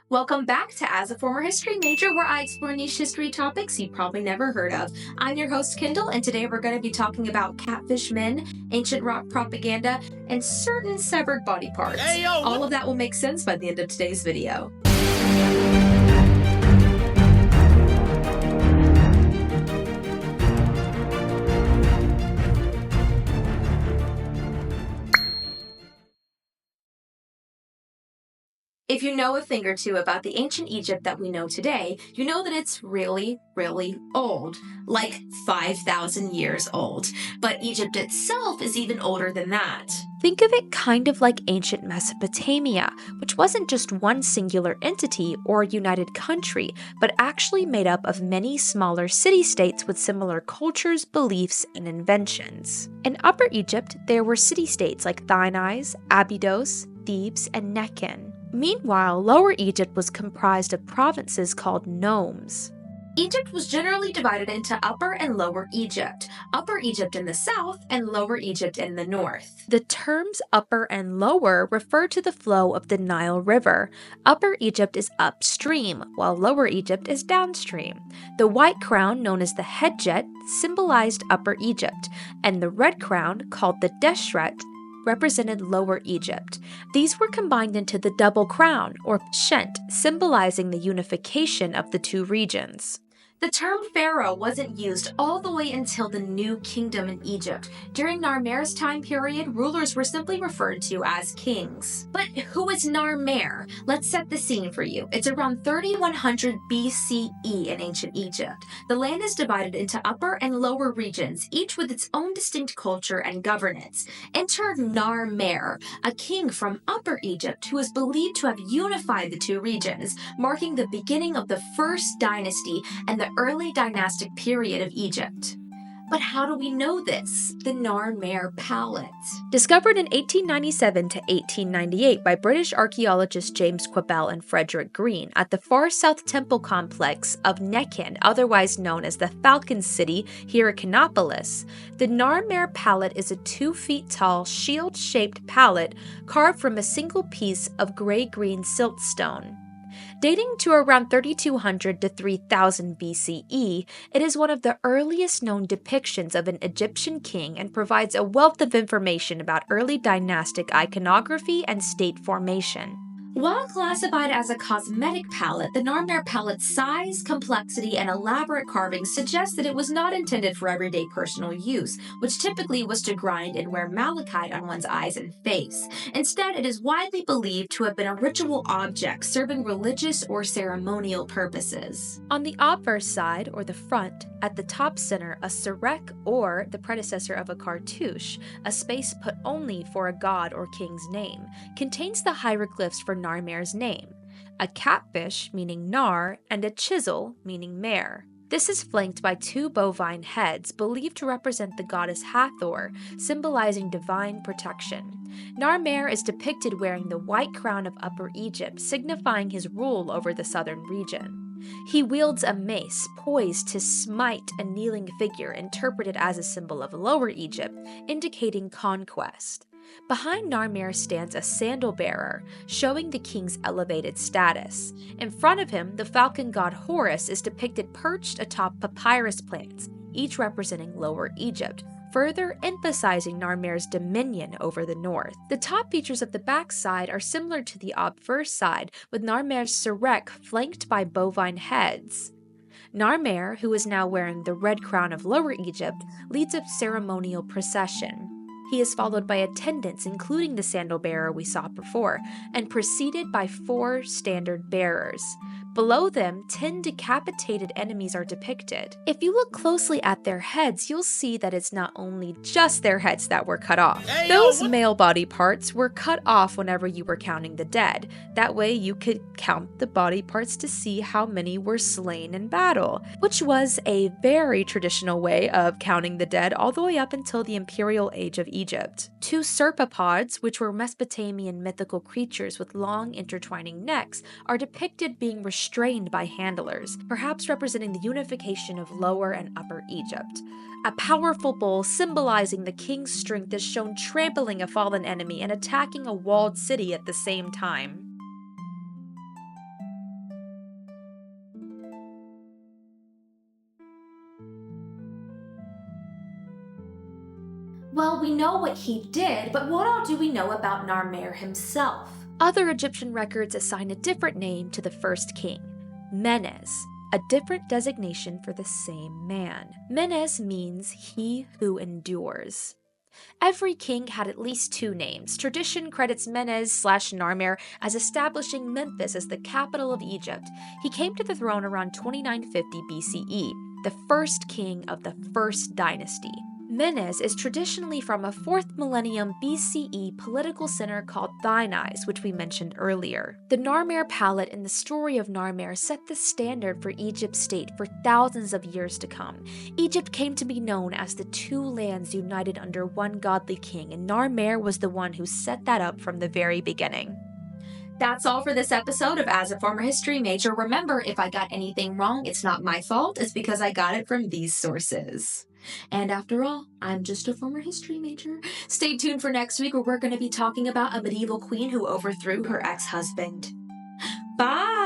Welcome back to As a Former History Major, where I explore niche history topics you've probably never heard of. I'm your host, Kendall, and today we're going to be talking about catfish men, ancient rock propaganda, and certain severed body parts. All of that will make sense by the end of today's video. If you know a thing or two about the ancient Egypt that we know today, you know that it's really, really old, like 5,000 years old. But Egypt itself is even older than that. Think of it kind of like ancient Mesopotamia, which wasn't just one singular entity or united country, but actually made up of many smaller city-states with similar cultures, beliefs, and inventions. In Upper Egypt, there were city-states like Thynias, Abydos, Thebes, and Nekhen. Meanwhile, Lower Egypt was comprised of provinces called nomes. Egypt was generally divided into Upper and Lower Egypt, Upper Egypt in the south and Lower Egypt in the north. The terms Upper and Lower refer to the flow of the Nile River. Upper Egypt is upstream, while Lower Egypt is downstream. The white crown, known as the Hedjet, symbolized Upper Egypt, and the red crown, called the Deshret, represented Lower Egypt. These were combined into the double crown, or Shent, symbolizing the unification of the two regions. The term pharaoh wasn't used all the way until the New Kingdom in Egypt. During Narmer's time period, rulers were simply referred to as kings. But who is Narmer? Let's set the scene for you. It's around 3100 BCE in ancient Egypt. The land is divided into upper and lower regions, each with its own distinct culture and governance. Enter Narmer, a king from Upper Egypt who is believed to have unified the two regions, marking the beginning of the first dynasty and the early dynastic period of Egypt. But how do we know this? The Narmer Palette. Discovered in 1897 to 1898 by British archaeologists James Quabbell and Frederick Green at the far south temple complex of Nekhen, otherwise known as the Falcon City, Hierakonpolis. The Narmer Palette is a 2 feet tall, shield-shaped palette carved from a single piece of gray-green siltstone. Dating to around 3200 to 3000 BCE, it is one of the earliest known depictions of an Egyptian king and provides a wealth of information about early dynastic iconography and state formation. While classified as a cosmetic palette, the Narmer palette's size, complexity, and elaborate carvings suggest that it was not intended for everyday personal use, which typically was to grind and wear malachite on one's eyes and face. Instead, it is widely believed to have been a ritual object serving religious or ceremonial purposes. On the obverse side, or the front, at the top center, a sarek, or the predecessor of a cartouche, a space put only for a god or king's name, contains the hieroglyphs for Narmer's name, a catfish, meaning Nar, and a chisel, meaning mare. This is flanked by 2 bovine heads, believed to represent the goddess Hathor, symbolizing divine protection. Narmer is depicted wearing the white crown of Upper Egypt, signifying his rule over the southern region. He wields a mace, poised to smite a kneeling figure, interpreted as a symbol of Lower Egypt, indicating conquest. Behind Narmer stands a sandal bearer, showing the king's elevated status. In front of him, the falcon god Horus is depicted perched atop papyrus plants, each representing Lower Egypt, further emphasizing Narmer's dominion over the north. The top features of the backside are similar to the obverse side, with Narmer's sarek flanked by bovine heads. Narmer, who is now wearing the red crown of Lower Egypt, leads a ceremonial procession. He is followed by attendants, including the sandal bearer we saw before, and preceded by 4 standard bearers. Below them, 10 decapitated enemies are depicted. If you look closely at their heads, you'll see that it's not only just their heads that were cut off. Those male body parts were cut off whenever you were counting the dead. That way you could count the body parts to see how many were slain in battle, which was a very traditional way of counting the dead all the way up until the imperial age of Egypt. 2 serpopods, which were Mesopotamian mythical creatures with long intertwining necks, are depicted being restrained by handlers, perhaps representing the unification of Lower and Upper Egypt. A powerful bull symbolizing the king's strength is shown trampling a fallen enemy and attacking a walled city at the same time. Well, we know what he did, but what all do we know about Narmer himself? Other Egyptian records assign a different name to the first king, Menes, a different designation for the same man. Menes means he who endures. Every king had at least two names. Tradition credits Menes/Narmer as establishing Memphis as the capital of Egypt. He came to the throne around 2950 BCE, the first king of the first dynasty. Menes is traditionally from a 4th millennium BCE political center called Thynais, which we mentioned earlier. The Narmer Palette and the story of Narmer set the standard for Egypt's state for thousands of years to come. Egypt came to be known as the two lands united under one godly king, and Narmer was the one who set that up from the very beginning. That's all for this episode of As a Former History Major. Remember, if I got anything wrong, it's not my fault. It's because I got it from these sources. And after all, I'm just a former history major. Stay tuned for next week where we're going to be talking about a medieval queen who overthrew her ex-husband. Bye!